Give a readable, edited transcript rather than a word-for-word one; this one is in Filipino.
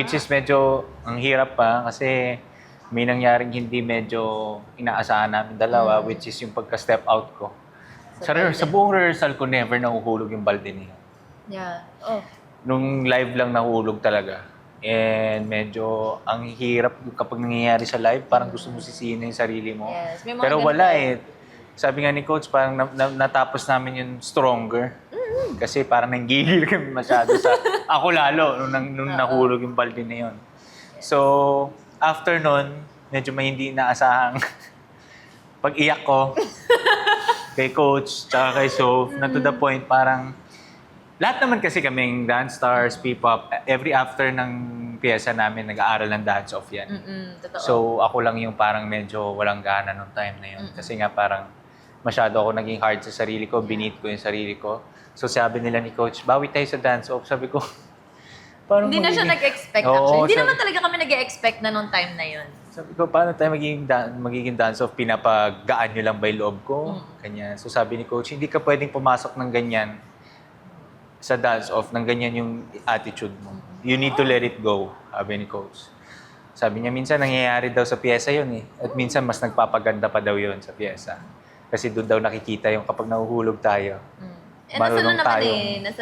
Which is medyo ang hirap pa kasi may nangyaring hindi medyo inaasahan namin dalawa, which is yung pagka-step out ko. Sa buong rehearsal ko, never nahuhulog yung balde niya. Yeah. Oh. Nung live lang nahulog talaga. And medyo ang hirap kapag nangyayari sa live, parang gusto mo sisihin na yung sarili mo. Yes, may mga Pero ganun wala tayo. Sabi nga ni Coach, parang natapos namin yung stronger. Kasi parang nanggigil kami masyado sa... Ako lalo, nung nahulog yung balde na yun. So, after nun, medyo may hindi inaasahang pag-iyak ko kay Coach, tsaka kay Soph, na to the point parang... Lahat naman kasi kaming dance stars, P-pop, every after ng piyesa namin, nag-aaral ng dance-off yan. Totoo. So, ako lang yung parang medyo walang gana nung time na yun. Kasi nga parang masyado ako naging hard sa sarili ko, binit ko yung sarili ko. So, sabi nila ni Coach, bawi tayo sa dance-off. Sabi ko, parang Hindi na siya nag-expect Oo, actually. Hindi sabi- naman talaga kami nag-expect na nung time na yun. Sabi ko, paano tayo magiging dance-off? Pinapagaan nyo lang ba yung loob ko? Ganyan. So, sabi ni Coach, hindi ka pwedeng pumasok ng ganyan sa dance-off, ng ganyan yung attitude mo. You need to let it go, sabi ni Coach. Sabi niya, minsan nangyayari daw sa pyesa yun eh. At minsan mas nagpapaganda pa daw yun sa pyesa. Kasi doon daw nakikita yung kapag nahuhulog tayo. Nasa Marunong naman tayong- nasa